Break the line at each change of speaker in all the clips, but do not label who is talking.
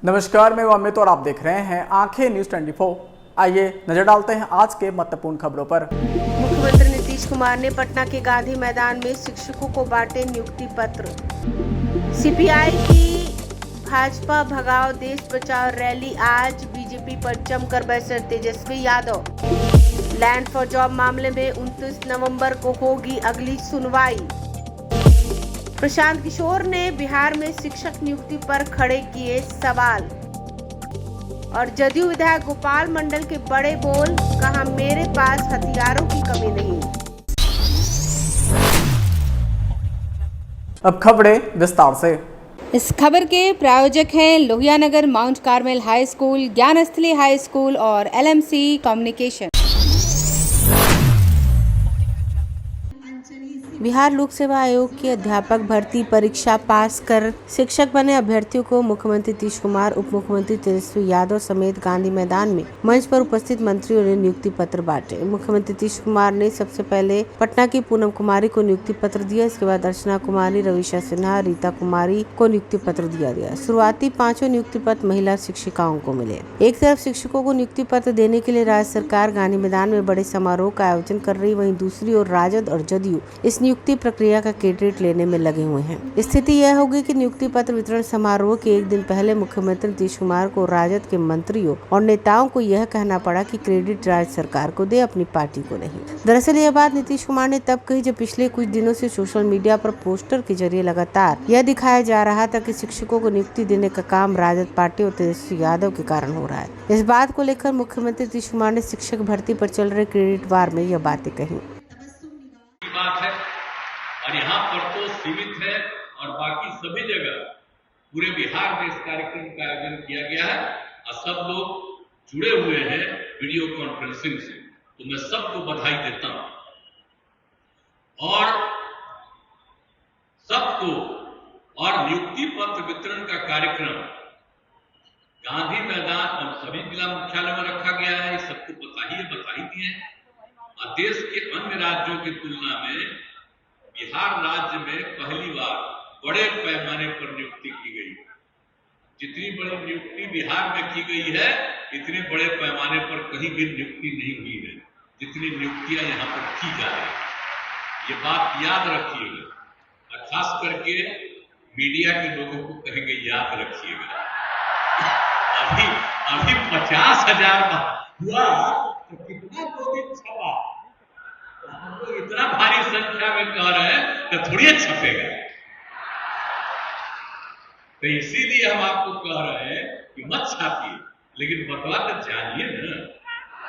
नमस्कार, मैं अमित और आप देख रहे हैं आंखें न्यूज 24। आइए नजर डालते हैं आज के महत्वपूर्ण खबरों पर।
मुख्यमंत्री नीतीश कुमार ने पटना के गांधी मैदान में शिक्षकों को बांटे नियुक्ति पत्र। सीपीआई की भाजपा भगाओ देश बचाओ रैली आज, बीजेपी पर जमकर बरसे Tejashwi Yadav. Land for job मामले में 29 नवंबर को होगी अगली सुनवाई। प्रशांत किशोर ने बिहार में शिक्षक नियुक्ति पर खड़े किए सवाल। और जदयू विधायक गोपाल मंडल के बड़े बोल, कहा मेरे पास हथियारों की कमी नहीं।
अब खबरें विस्तार से।
इस खबर के प्रायोजक हैं Lohia Nagar Mount Carmel high school, Gyansthali high school और LMC कम्युनिकेशन। बिहार लोक सेवा आयोग की अध्यापक भर्ती परीक्षा पास कर शिक्षक बने अभ्यर्थियों को मुख्यमंत्री नीतीश कुमार, उप मुख्यमंत्री तेजस्वी यादव समेत गांधी मैदान में मंच पर उपस्थित मंत्रियों ने नियुक्ति पत्र बांटे। मुख्यमंत्री नीतीश कुमार ने सबसे पहले पटना की पूनम कुमारी को नियुक्ति पत्र दिया। इसके बाद अर्चना कुमारी, रविशा सिन्हा, रीता कुमारी को नियुक्ति पत्र दिया गया। शुरुआती 5 नियुक्ति पत्र महिला शिक्षिकाओं को मिले। एक तरफ शिक्षकों को नियुक्ति पत्र देने के लिए राज्य सरकार गांधी मैदान में बड़े समारोह का आयोजन कर रही, वहीं दूसरी ओर राजद और जदयू इस नियुक्ति प्रक्रिया का क्रेडिट लेने में लगे हुए हैं। स्थिति यह होगी कि नियुक्ति पत्र वितरण समारोह के एक दिन पहले मुख्यमंत्री नीतीश कुमार को राजद के मंत्रियों और नेताओं को यह कहना पड़ा कि क्रेडिट राज्य सरकार को दे, अपनी पार्टी को नहीं। दरअसल यह बात नीतीश कुमार ने तब कही जब पिछले कुछ दिनों से सोशल मीडिया पर पोस्टर के जरिए लगातार यह दिखाया जा रहा था कि शिक्षकों को नियुक्ति देने का काम राजद पार्टी और तेजस्वी यादव के कारण हो रहा है। इस बात को लेकर मुख्यमंत्री नीतीश कुमार ने शिक्षक भर्ती पर चल रहे क्रेडिट वार में यह बातें कही।
और यहाँ पर तो सीमित है और बाकी सभी जगह पूरे बिहार में इस कार्यक्रम का आयोजन किया गया है और सब लोग जुड़े हुए हैं वीडियो कॉन्फ्रेंसिंग से, तो मैं सबको बधाई देता हूं और सबको। और नियुक्ति पत्र वितरण का कार्यक्रम गांधी मैदान और सभी जिला मुख्यालय में रखा गया है, सबको बता ही दिए। और देश के अन्य राज्यों की तुलना में बिहार राज्य में पहली बार बड़े पैमाने पर नियुक्ति की गई। जितनी बड़ी नियुक्ति बिहार में की गई है, इतने बड़े पैमाने पर कहीं भी नियुक्ति नहीं हुई है जितनी नियुक्तियां यहाँ पर की जा रही है। ये बात याद रखिएगा और खास करके मीडिया के लोगों को कहेंगे याद रखिएगा। अभी 50,000 हुआ तो कितना कोविड छपा, हमको इतना भारी संख्या में कह रहे हैं तो थोड़ी छपेगा। तो इसीलिए हम आपको कह रहे हैं कि मत छापिए, लेकिन बतवा तो जानिए ना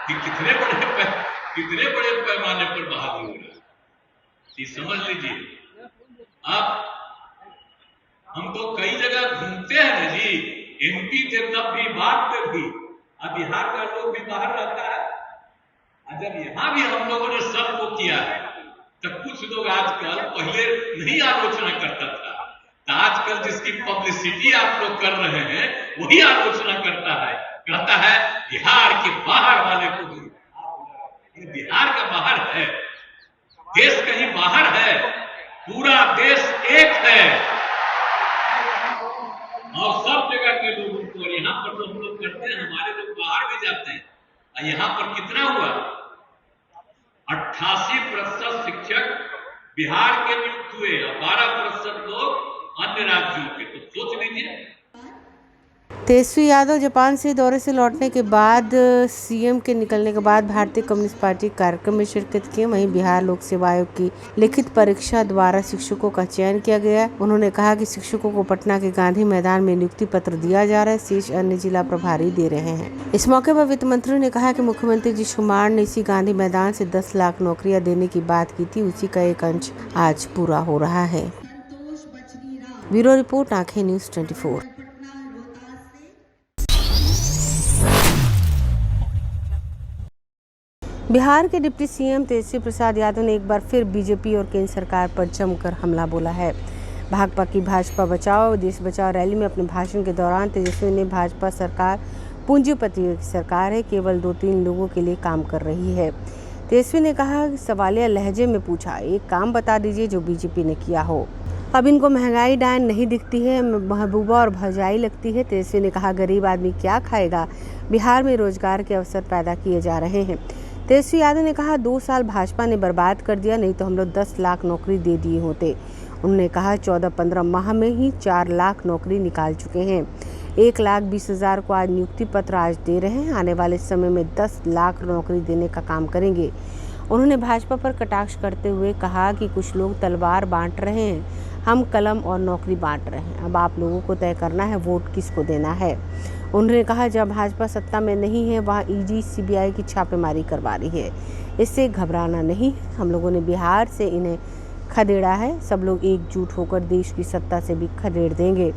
कि कितने बड़े पैमाने पर बहाली हो रहा है। समझ लीजिए। अब हम तो कई जगह घूमते हैं ना जी, MP थे तब भी, बाद में भी, अब बिहार का लोग भी बाहर रहता है। जब यहां भी हम लोगों ने सबको किया है, तब कुछ लोग आजकल पहले नहीं आलोचना करता था, तो आजकल जिसकी पब्लिसिटी आप लोग कर रहे हैं वही आलोचना करता है, कहता है बिहार के बाहर वाले को भी। बिहार का बाहर है, देश कहीं बाहर है, पूरा देश एक है और सब जगह के लोगों को। यहाँ पर तो हम लोग करते हैं, हमारे लोग बाहर भी जाते हैं। यहाँ पर कितना हुआ? 88% शिक्षक बिहार के नियुक्त हुए और 12% लोग अन्य राज्यों के। तो सोच लीजिए।
तेजस्वी यादव जापान से दौरे से लौटने के बाद CM के निकलने के बाद भारतीय कम्युनिस्ट पार्टी कार्यक्रम में शिरकत किए। वहीं बिहार लोक सेवा आयोग की लिखित परीक्षा द्वारा शिक्षकों का चयन किया गया। उन्होंने कहा कि शिक्षकों को पटना के गांधी मैदान में नियुक्ति पत्र दिया जा रहा है, शेष अन्य जिला प्रभारी दे रहे हैं। इस मौके पर वित्त मंत्री ने कहा कि मुख्यमंत्री नीतीश कुमार ने इसी गांधी मैदान से 10 लाख नौकरियां देने की बात की थी, उसी का एक अंश आज पूरा हो रहा है। ब्यूरो रिपोर्ट, आंखें न्यूज 24। बिहार के डिप्टी CM तेजस्वी प्रसाद यादव ने एक बार फिर बीजेपी और केंद्र सरकार पर जमकर हमला बोला है। भाजपा की भाजपा बचाओ देश बचाओ रैली में अपने भाषण के दौरान तेजस्वी ने भाजपा सरकार पूंजीपतियों की सरकार है, केवल 2-3 लोगों के लिए काम कर रही है। तेजस्वी ने कहा कि सवालिया लहजे में पूछा, एक काम बता दीजिए जो बीजेपी ने किया हो। अब इनको महंगाई डायन नहीं दिखती है, महबूबा और भौजाई लगती है। तेजस्वी ने कहा, गरीब आदमी क्या खाएगा, बिहार में रोजगार के अवसर पैदा किए जा रहे हैं। तेजस्वी यादव ने कहा, 2 साल भाजपा ने बर्बाद कर दिया, नहीं तो हम लोग 10 लाख नौकरी दे दिए होते। उन्होंने कहा, 14-15 माह में ही 4 लाख नौकरी निकाल चुके हैं। 1,20,000 को आज नियुक्ति पत्र आज दे रहे हैं, आने वाले समय में 10 लाख नौकरी देने का काम करेंगे। उन्होंने भाजपा पर कटाक्ष करते हुए कहा कि कुछ लोग तलवार बांट रहे हैं, हम कलम और नौकरी बांट रहे हैं। अब आप लोगों को तय करना है वोट किसको देना है। उन्होंने कहा, जब भाजपा सत्ता में नहीं है वहाँ ईडी सीबीआई की छापेमारी करवा रही है, इससे घबराना नहीं। हम लोगों ने बिहार से इन्हें खदेड़ा है, सब लोग एकजुट होकर देश की सत्ता से भी खदेड़ देंगे।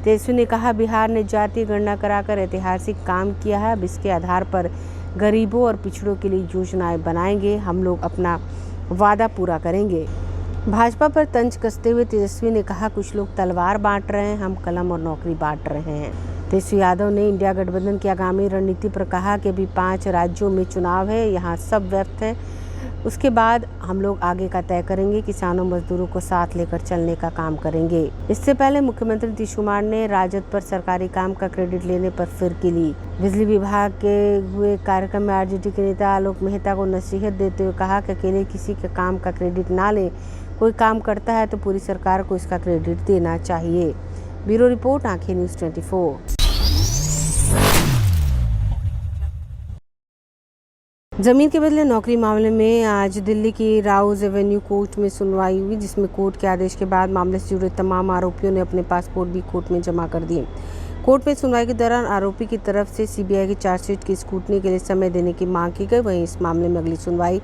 तेजस्वी ने कहा, बिहार ने जातीय गणना कराकर ऐतिहासिक काम किया है, अब इसके आधार पर गरीबों और पिछड़ों के लिए योजनाएं बनाएंगे। हम लोग अपना वादा पूरा करेंगे। भाजपा पर तंज कसते हुए तेजस्वी ने कहा, कुछ लोग तलवार बांट रहे हैं, हम कलम और नौकरी बांट रहे हैं। तेजस्वी यादव ने इंडिया गठबंधन की आगामी रणनीति पर कहा कि अभी 5 राज्यों में चुनाव है, यहाँ सब व्यस्त है, उसके बाद हम लोग आगे का तय करेंगे, किसानों मजदूरों को साथ लेकर चलने का काम करेंगे। इससे पहले मुख्यमंत्री नीतीश कुमार ने राजद पर सरकारी काम का क्रेडिट लेने पर फिरकी ली। बिजली विभाग के हुए कार्यक्रम में आरजेडी के नेता आलोक मेहता को नसीहत देते हुए कहा कि अकेले किसी के काम का क्रेडिट ना लें, कोई काम करता है तो पूरी सरकार को इसका क्रेडिट देना चाहिए। ब्यूरो रिपोर्ट, आंखें न्यूज़ 24। जमीन के बदले नौकरी मामले में आज दिल्ली की राउज एवेन्यू कोर्ट में सुनवाई हुई, जिसमें कोर्ट के आदेश के बाद मामले से जुड़े तमाम आरोपियों ने अपने पासपोर्ट भी कोर्ट में जमा कर दिए। कोर्ट में सुनवाई के दौरान आरोपी की तरफ से सीबीआई की चार्जशीट की स्क्रूटनी के लिए समय देने की मांग की गई। वहीं इस मामले में अगली सुनवाई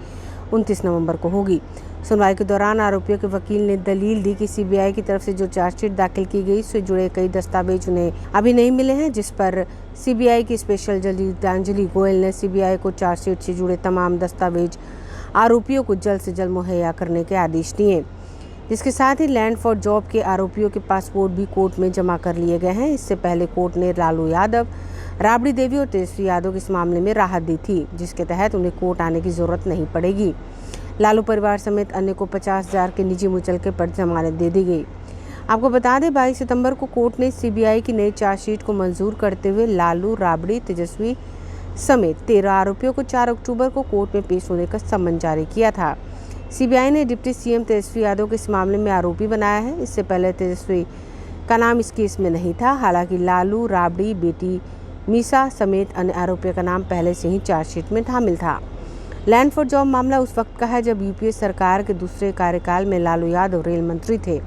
29 नवंबर को होगी। सुनवाई के दौरान आरोपियों के वकील ने दलील दी कि सीबीआई की तरफ से जो चार्जशीट दाखिल की गई उससे जुड़े कई दस्तावेज उन्हें अभी नहीं मिले हैं, जिस पर सीबीआई की स्पेशल जज गीतांजलि गोयल ने सीबीआई को चार्जशीट से जुड़े तमाम दस्तावेज आरोपियों को जल्द से जल्द मुहैया करने के आदेश दिए। इसके साथ ही लैंड फॉर जॉब के आरोपियों के पासपोर्ट भी कोर्ट में जमा कर लिए गए हैं। इससे पहले कोर्ट ने लालू यादव, राबड़ी देवी और तेजस्वी यादव को इस मामले में राहत दी थी, जिसके तहत उन्हें कोर्ट आने की जरूरत नहीं पड़ेगी। लालू परिवार समेत अन्य को 50,000 के निजी मुचलके पर जमानत दे दी गई। आपको बता दें, 22 सितंबर को कोर्ट ने सीबीआई की नई चार्जशीट को मंजूर करते हुए लालू, राबड़ी, तेजस्वी समेत 13 आरोपियों को 4 अक्टूबर को कोर्ट में पेश होने का सम्मन जारी किया था। सीबीआई ने डिप्टी सीएम तेजस्वी यादव को इस मामले में आरोपी बनाया है। इससे पहले तेजस्वी का नाम इस केस में नहीं था। हालांकि लालू, राबड़ी, बेटी मीसा समेत अन्य आरोपियों का नाम पहले से ही चार्जशीट में शामिल था। लैंड फॉर जॉब मामला उस वक्त का है जब यूपीए सरकार के दूसरे कार्यकाल में लालू यादव रेल मंत्री थे।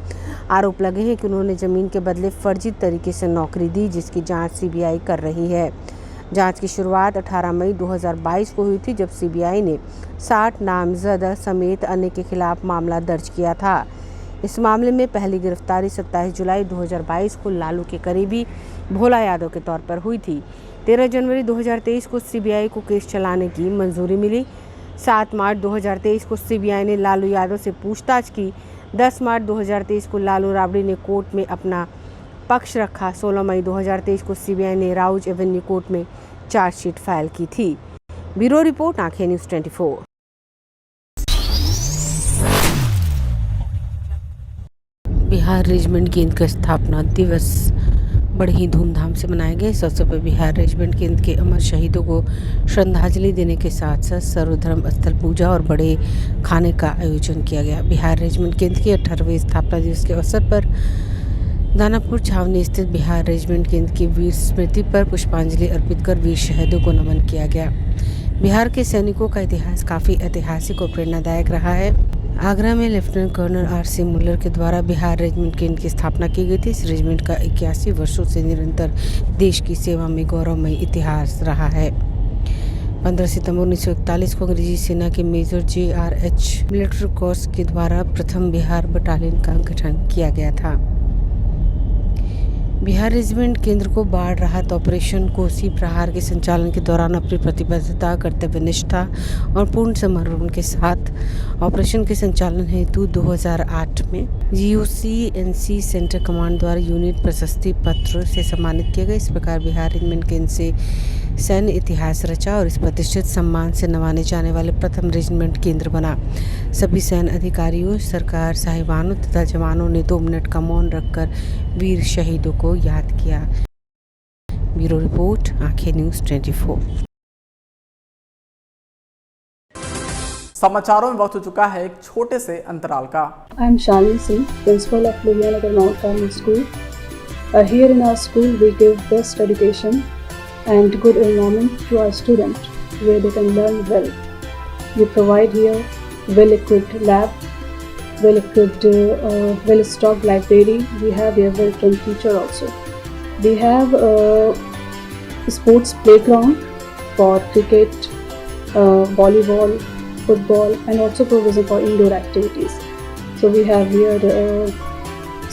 आरोप लगे हैं कि उन्होंने जमीन के बदले फर्जी तरीके से नौकरी दी, जिसकी जांच सीबीआई कर रही है। जांच की शुरुआत 18 मई 2022 को हुई थी, जब सीबीआई ने 60 नामजद समेत अन्य के खिलाफ मामला दर्ज किया था। इस मामले में पहली गिरफ्तारी 27 जुलाई 2022 को लालू के करीबी भोला यादव के तौर पर हुई थी। 13 जनवरी 2023 को सीबीआई को केस चलाने की मंजूरी मिली। 7 मार्च 2023 को सीबीआई ने लालू यादव से पूछताछ की। 10 मार्च 2023 को लालू, राबड़ी ने कोर्ट में अपना पक्ष रखा। 16 मई 2023 को सीबीआई ने राउज एवेन्यू कोर्ट में चार्जशीट फाइल की थी। ब्यूरो रिपोर्ट, आंखें न्यूज़ 24। बिहार रेजिमेंट केंद्र का स्थापना दिवस बड़े ही धूमधाम से मनाए गए। इस अवसर पर बिहार रेजिमेंट केंद्र के अमर शहीदों को श्रद्धांजलि देने के साथ साथ सर्वधर्म स्थल पूजा और बड़े खाने का आयोजन किया गया। बिहार रेजिमेंट केंद्र के 18वें स्थापना दिवस के अवसर पर दानापुर छावनी स्थित बिहार रेजिमेंट केंद्र की वीर स्मृति पर पुष्पांजलि अर्पित कर वीर शहीदों को नमन किया गया। बिहार के सैनिकों का इतिहास काफ़ी ऐतिहासिक और प्रेरणादायक रहा है। आगरा में लेफ्टिनेंट कर्नल आर.सी. मुल्लर के द्वारा बिहार रेजिमेंट केंद्र की स्थापना की गई थी। इस रेजिमेंट का 81 वर्षों से निरंतर देश की सेवा में गौरवमय इतिहास रहा है। 15 सितंबर 1941 को अंग्रेजी सेना के मेजर J.R.H. मिलिट्री कोर्स के द्वारा प्रथम बिहार बटालियन का गठन किया गया था। बिहार रेजिमेंट केंद्र को बाढ़ राहत ऑपरेशन कोसी प्रहार के संचालन के दौरान अपनी प्रतिबद्धता, कर्तव्य निष्ठा और पूर्ण समर्पण के साथ ऑपरेशन के संचालन हेतु 2008 में GOC-NC सेंटर कमांड द्वारा यूनिट प्रशस्ति पत्र से सम्मानित किया गया। इस प्रकार बिहार रेजिमेंट केंद्र से सैन्य इतिहास रचा और इस प्रतिष्ठित सम्मान से नवाने जाने वाले प्रथम रेजिमेंट केंद्र बना। सभी सैन्य अधिकारियों, सरकार साहिबानों तथा जवानों ने 2 मिनट का मौन रखकर वीर शहीदों को याद किया। ब्यूरो रिपोर्ट, आंखें न्यूज़ 24।
समाचारों में वक्त हो चुका है एक छोटे से अंतराल का।
I am Shalini Singh, principal of Ludhiana Mount Carmel School. Here in our school, we give best education and good environment to our students, where they can learn well. We provide here well-equipped lab, well-equipped, well-stocked library. We have here well-trained teacher also. We have a sports playground for cricket, volleyball, football, and also provision for indoor activities. So we have here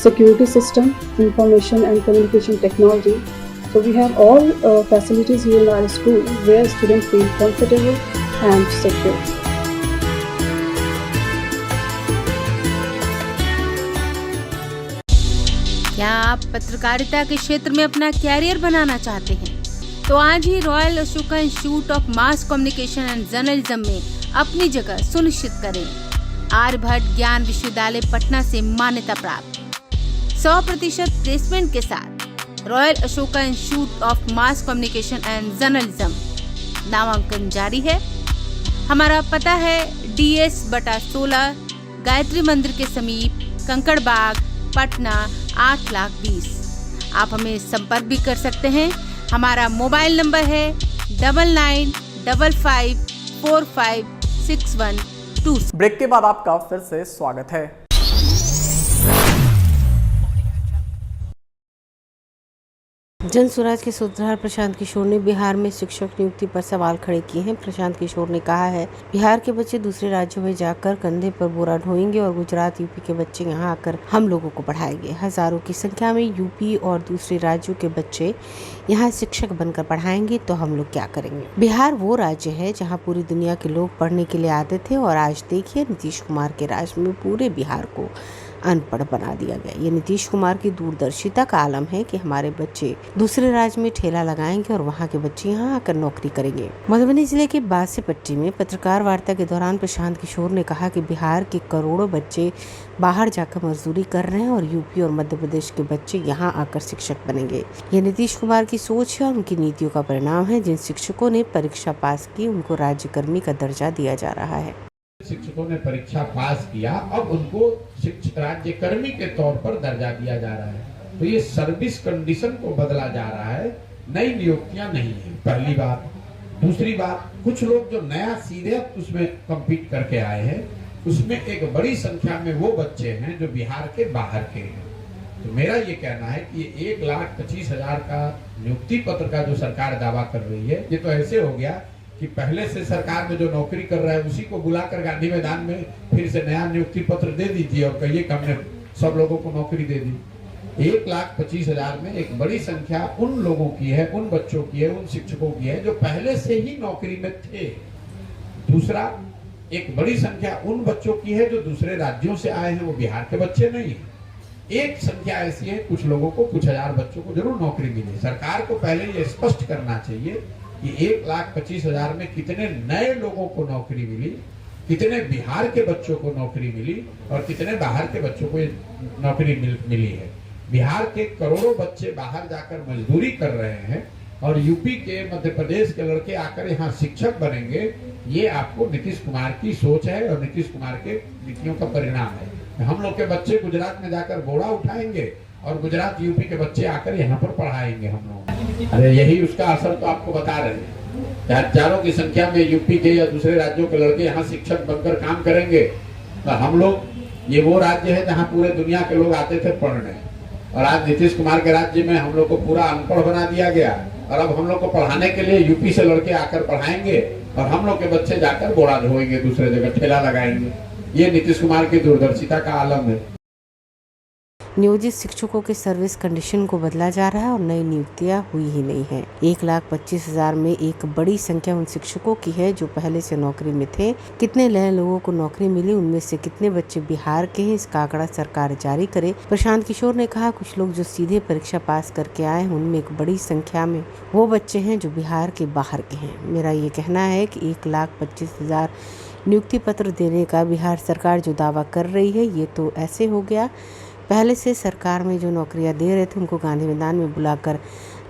security system, information and communication technology. So we have all facilities here in our school where students feel comfortable and secure.
क्या आप पत्रकारिता के क्षेत्र में अपना career बनाना चाहते हैं? तो आज ही royal Ashoka institute of mass communication and journalism में अपनी जगह सुनिश्चित करें। आर्यभट्ट ज्ञान विश्वविद्यालय पटना से मान्यता प्राप्त 100% प्लेसमेंट के साथ royal Ashoka institute of mass communication and journalism नामांकन जारी है। हमारा पता है DS/16 गायत्री मंदिर के समीप, कंकड़ बाग, पटना 8,20,000। आप हमें संपर्क भी कर सकते हैं। हमारा मोबाइल नंबर है 9955456126।
ब्रेक के बाद आपका फिर से स्वागत है।
जन स्वराज के सूत्रधार प्रशांत किशोर ने बिहार में शिक्षक नियुक्ति पर सवाल खड़े किए हैं। प्रशांत किशोर ने कहा है, बिहार के बच्चे दूसरे राज्यों में जाकर कंधे पर बोरा ढोएंगे और गुजरात, यूपी के बच्चे यहाँ आकर हम लोगों को पढ़ाएंगे। हजारों की संख्या में यूपी और दूसरे राज्यों के बच्चे यहाँ शिक्षक बनकर पढ़ाएंगे तो हम लोग क्या करेंगे। बिहार वो राज्य है जहाँ पूरी दुनिया के लोग पढ़ने के लिए आते थे और आज देखिए नीतीश कुमार के राज में पूरे बिहार को अनपढ़ बना दिया गया। ये नीतीश कुमार की दूरदर्शिता का आलम है कि हमारे बच्चे दूसरे राज्य में ठेला लगाएंगे और वहाँ के बच्चे यहाँ आकर नौकरी करेंगे। मधुबनी जिले के बासेपट्टी में पत्रकार वार्ता के दौरान प्रशांत किशोर ने कहा कि बिहार के करोड़ों बच्चे बाहर जाकर मजदूरी कर रहे हैं और यूपी और मध्य प्रदेश के बच्चे यहाँ आकर शिक्षक बनेंगे। ये नीतीश कुमार की सोच है और उनकी नीतियों का परिणाम है। जिन शिक्षकों ने परीक्षा पास की उनको राज्यकर्मी का दर्जा दिया जा रहा है।
शिक्षकों ने परीक्षा पास किया, अब उनको राज्यकर्मी के तौर पर दर्जा दिया जा रहा है। तो ये सर्विस कंडीशन को बदला जा रहा है, नई नियुक्तियां नहीं है, पहली बात। दूसरी बात, कुछ लोग जो नया सीधे उसमें कम्पीट करके आए हैं, उसमें एक बड़ी संख्या में वो बच्चे हैं जो बिहार के बाहर के हैं। तो मेरा ये कहना है कि 1,25,000 का नियुक्ति पत्र का जो सरकार दावा कर रही है, ये तो ऐसे हो गया कि पहले से सरकार में जो नौकरी कर रहा है उसी को बुलाकर गांधी मैदान में फिर से नया नियुक्ति पत्र दे दीजिए और कहिए कि हमने सब लोगों को नौकरी दे दी। 1,25,000 में एक बड़ी संख्या उन लोगों की है, उन बच्चों की है, उन शिक्षकों की है जो पहले से ही नौकरी में थे। दूसरा, एक बड़ी संख्या उन बच्चों की है जो दूसरे राज्यों से आए हैं, वो बिहार के बच्चे नहीं है। एक संख्या ऐसी है, कुछ लोगों को, कुछ हजार बच्चों को जरूर नौकरी मिली। सरकार को पहले ये स्पष्ट करना चाहिए कि 1,25,000 में कितने नए लोगों को नौकरी मिली, कितने बिहार के बच्चों को नौकरी मिली और कितने बाहर के बच्चों को नौकरी मिली है। बिहार के करोड़ों बच्चे बाहर जाकर मजदूरी कर रहे हैं और यूपी के, मध्य प्रदेश के लड़के आकर यहाँ शिक्षक बनेंगे। ये आपको नीतीश कुमार की सोच है और नीतीश कुमार के नीतियों का परिणाम है। हम लोग के बच्चे गुजरात में जाकर बोरा उठाएंगे और गुजरात, यूपी के बच्चे आकर यहाँ पर पढ़ाएंगे हम लोग। अरे यही उसका असर तो आपको बता रहे हैं। हजारों की संख्या में यूपी के या दूसरे राज्यों के लड़के यहाँ शिक्षक बनकर काम करेंगे। तो हम लोग, ये वो राज्य है जहाँ पूरे दुनिया के लोग आते थे पढ़ने, और आज नीतीश कुमार के राज्य में हम लोग को पूरा अनपढ़ बना दिया गया। और अब हम लोग को पढ़ाने के लिए यूपी से लड़के आकर पढ़ाएंगे और हम लोग के बच्चे जाकर बोरा ढोएंगे, दूसरे जगह ठेला लगाएंगे। ये नीतीश कुमार की दूरदर्शिता का आलम है।
नियोजित शिक्षकों के सर्विस कंडीशन को बदला जा रहा है और नई नियुक्तियां हुई ही नहीं है। 1,25,000 में एक बड़ी संख्या उन शिक्षकों की है जो पहले से नौकरी में थे। कितने नए लोगों को नौकरी मिली, उनमें से कितने बच्चे बिहार के हैं, इसका आंकड़ा सरकार जारी करे। प्रशांत किशोर ने कहा, कुछ लोग जो सीधे परीक्षा पास करके आए हैं उनमें एक बड़ी संख्या में वो बच्चे हैं जो बिहार के बाहर के हैं। मेरा ये कहना है कि 1,25,000 नियुक्ति पत्र देने का बिहार सरकार जो दावा कर रही है ये तो ऐसे हो गया, पहले से सरकार में जो नौकरियां दे रहे थे उनको गांधी मैदान में बुलाकर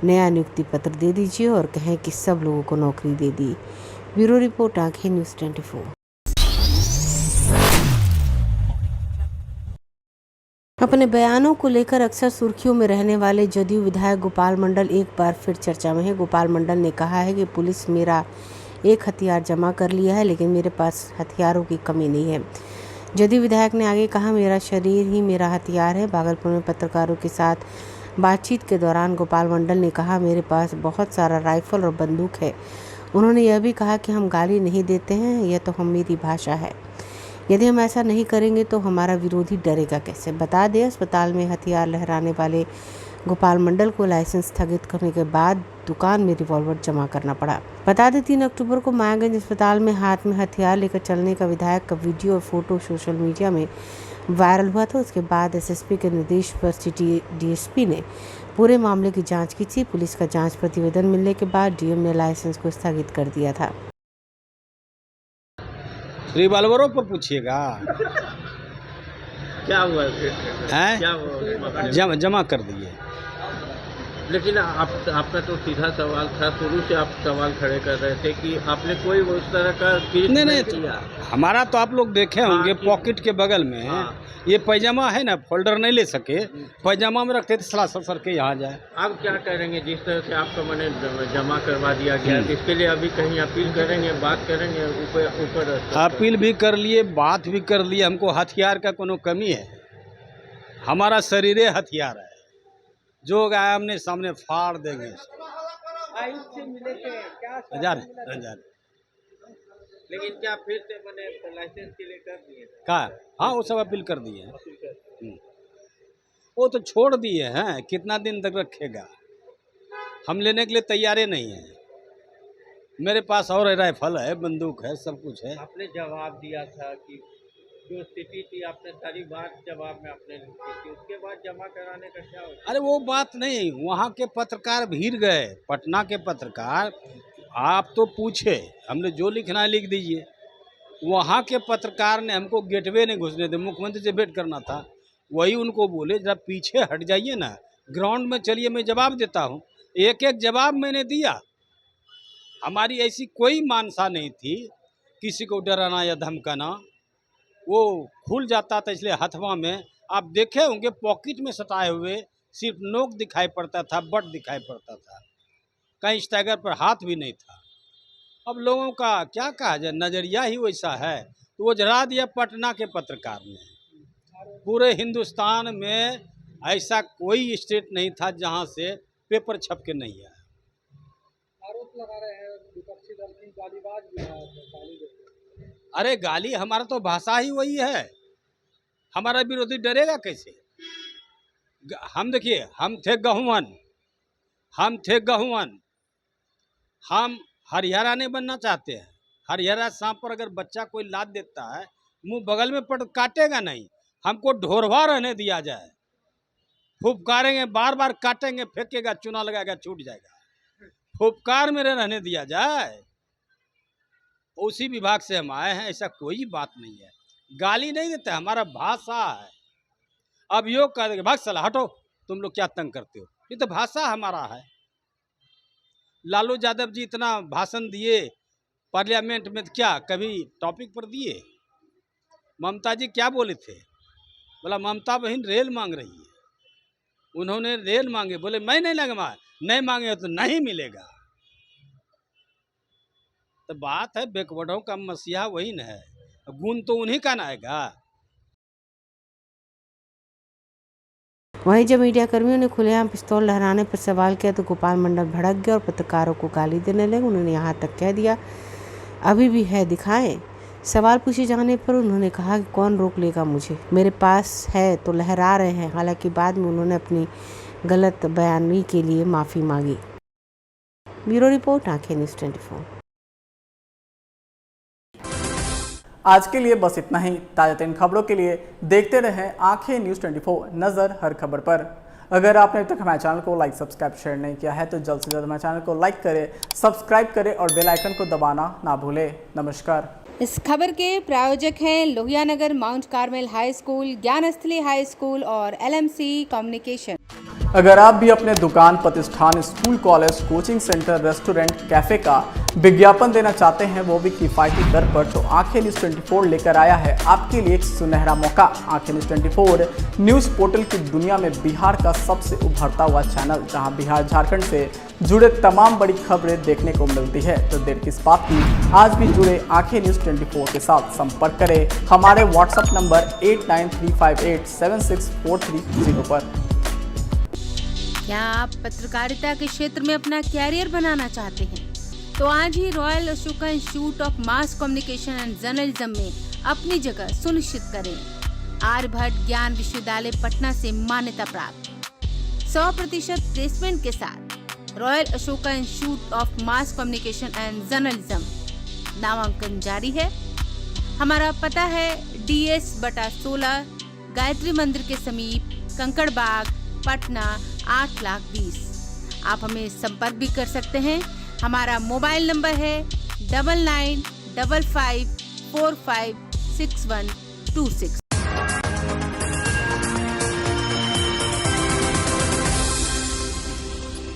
नया नियुक्ति पत्र दे दीजिए और कहें कि सब लोगों को नौकरी दे दी। ब्यूरो रिपोर्ट, आंखें न्यूज़ 24। अपने बयानों को लेकर अक्सर सुर्खियों में रहने वाले जदयू विधायक गोपाल मंडल एक बार फिर चर्चा में है। गोपाल मंडल ने कहा है कि पुलिस मेरा एक हथियार जमा कर लिया है लेकिन मेरे पास हथियारों की कमी नहीं है। जदयू विधायक ने आगे कहा, मेरा शरीर ही मेरा हथियार है। भागलपुर में पत्रकारों के साथ बातचीत के दौरान गोपाल मंडल ने कहा, मेरे पास बहुत सारा राइफल और बंदूक है। उन्होंने यह भी कहा कि हम गाली नहीं देते हैं, यह तो मेरी भाषा है। यदि हम ऐसा नहीं करेंगे तो हमारा विरोधी डरेगा कैसे। बता दें, अस्पताल में हथियार लहराने वाले गोपाल मंडल को लाइसेंस स्थगित करने के बाद दुकान में रिवॉल्वर जमा करना पड़ा। बता दें, 3 अक्टूबर को मायागंज अस्पताल में हाथ में हथियार लेकर चलने का विधायक का वीडियो और फोटो सोशल मीडिया में वायरल हुआ था। उसके बाद एसएसपी के निर्देश पर सिटी डीएसपी ने पूरे मामले की जांच की थी। पुलिस का जांच प्रतिवेदन मिलने के बाद डीएम ने लाइसेंस को स्थगित कर दिया था।
रिवॉल्वरों पर पूछिएगा
क्या हुआ
हैं?
क्या हुआ?
जमा कर दिए।
लेकिन आपका तो सीधा सवाल था, शुरू से आप सवाल खड़े कर रहे थे कि आपने कोई उस तरह का
नहीं
किया।
हमारा तो आप लोग देखे होंगे, पॉकेट के बगल में ये पैजामा है ना, फोल्डर नहीं ले सके, पैजामा में रखते थे, सलासर सर के यहाँ जाए।
आप क्या करेंगे जिस तरह से आपका मैंने जमा करवा दिया गया, इसके लिए अभी कहीं अपील करेंगे, बात करेंगे ऊपर?
अपील भी कर लिए, बात भी कर लिए। हमको हथियार का कोनो कमी है, हमारा शरीर हथियार है, जो गया हमने सामने फाड़ देंगे। हजार
लेकिन क्या फिर से मैंने लाइसेंस के लिए कर दिए
का? हाँ, वो सब अपील कर दिए हैं। वो तो छोड़ दिए हैं, कितना दिन तक रखेगा? हम लेने के लिए तैयार नहीं है। मेरे पास और राइफल है, बंदूक है, सब कुछ है।
आपने जवाब दिया था कि जो स्थिति थी आपने सारी बात जवाब में आपने लिखी थी, उसके बाद जमा कराने का क्या होगा?
अरे वो बात नहीं, वहाँ के पत्रकार भीड़ गए, पटना के पत्रकार। आप तो पूछे, हमने जो लिखना है लिख दीजिए। वहाँ के पत्रकार ने हमको गेटवे नहीं घुसने दे, मुख्यमंत्री से भेंट करना था। वही उनको बोले, जरा पीछे हट जाइए ना, ग्राउंड में चलिए, मैं जवाब देता हूँ। एक एक जवाब मैंने दिया। हमारी ऐसी कोई मानसा नहीं थी किसी को डराना या धमकाना। वो खुल जाता था, इसलिए हथवा में आप देखे होंगे पॉकेट में सटाए हुए सिर्फ नोक दिखाई पड़ता था, बट दिखाई पड़ता था, कहीं स्टैगर पर हाथ भी नहीं था। अब लोगों का क्या कहा जाए, नज़रिया ही वैसा है। तो वो जला दिया पटना के पत्रकार ने। पूरे हिंदुस्तान में ऐसा कोई स्टेट नहीं था जहां से पेपर छप के नहीं आया।
आरोप लगा रहे हैं विपक्षी दल की गालीबाज भी है।
अरे गाली, हमारा तो भाषा ही वही है। हमारा विरोधी डरेगा कैसे? हम देखिए, हम थे गहुवन, हम हरियाणा नहीं बनना चाहते हैं। हरियाणा सांप पर अगर बच्चा कोई लाद देता है, मुंह बगल में पड़ काटेगा नहीं। हमको ढोरवा रहने दिया जाए, फुफकारेंगे, बार बार काटेंगे, फेंकेगा, चूना लगाएगा, छूट जाएगा। फुफकार में रहने दिया जाए। उसी विभाग से हम आए हैं, ऐसा कोई बात नहीं है। गाली नहीं देते, हमारा भाषा है। अब योग कर देंगे, भाग साला हटो, तुम लोग क्या तंग करते हो, ये तो भाषा हमारा है। लालू यादव जी इतना भाषण दिए पार्लियामेंट में, क्या कभी टॉपिक पर दिए? ममता जी क्या बोले थे? बोला ममता बहन रेल मांग रही है। उन्होंने रेल मांगे, बोले मैं नहीं मांगे तो नहीं मिलेगा। तो बात है, बैकवर्डों का मसीहा वही न है, गुण तो उन्हीं का ना आएगा।
वहीं जब मीडिया कर्मियों ने खुलेआम पिस्तौल लहराने पर सवाल किया तो गोपाल मंडल भड़क गए और पत्रकारों को गाली देने लगे। उन्होंने यहाँ तक कह दिया, अभी भी है दिखाएं। सवाल पूछे जाने पर उन्होंने कहा कि कौन रोक लेगा मुझे, मेरे पास है तो लहरा रहे हैं। हालांकि बाद में उन्होंने अपनी गलत बयानी के लिए माफ़ी मांगी। ब्यूरो रिपोर्ट, आंखें न्यूज़ 24।
आज के लिए बस इतना ही। ताज़ा तरीन खबरों के लिए देखते रहें आंखें न्यूज़ 24, नज़र हर खबर पर। अगर आपने अभी तक हमारे चैनल को लाइक, सब्सक्राइब, शेयर नहीं किया है तो जल्द से जल्द हमारे चैनल को लाइक करें, सब्सक्राइब करें और बेल आइकन को दबाना ना भूलें। नमस्कार।
इस खबर के प्रायोजक हैं Lohia Nagar Mount Carmel high school, Gyansthali high school और LMC कम्युनिकेशन।
अगर आप भी अपने दुकान, प्रतिष्ठान, school, college, coaching centre, restaurant, cafe का विज्ञापन देना चाहते हैं, वो भी किफ़ायती दर पर, तो आंखें न्यूज़ 24 लेकर आया है आपके लिए एक सुनहरा मौका। आंखें न्यूज़ 24 न्यूज़ पोर्टल की दुनिया में बिहार का सबसे उभरता हुआ चैनल, जहां बिहार झारखंड से जुड़े तमाम बड़ी खबरें देखने को मिलती है। तो देर किस बात की, आज भी जुड़े आंखें न्यूज़ 24 के साथ। संपर्क करें हमारे व्हाट्सएप नंबर 8935876430 पर।
क्या आप पत्रकारिता के क्षेत्र में अपना कैरियर बनाना चाहते हैं? तो आज ही royal Ashoka institute of mass communication and journalism में अपनी जगह सुनिश्चित करें। आर्यभट्ट ज्ञान विश्वविद्यालय पटना से मान्यता प्राप्त 100% प्लेसमेंट के साथ royal Ashoka institute of mass communication and journalism नामांकन जारी है। हमारा पता है DS/16 गायत्री मंदिर के समीप, कंकड़ बाग, पटना 8,20,000। आप हमें संपर्क भी कर सकते हैं। हमारा मोबाइल नंबर है 9955456126।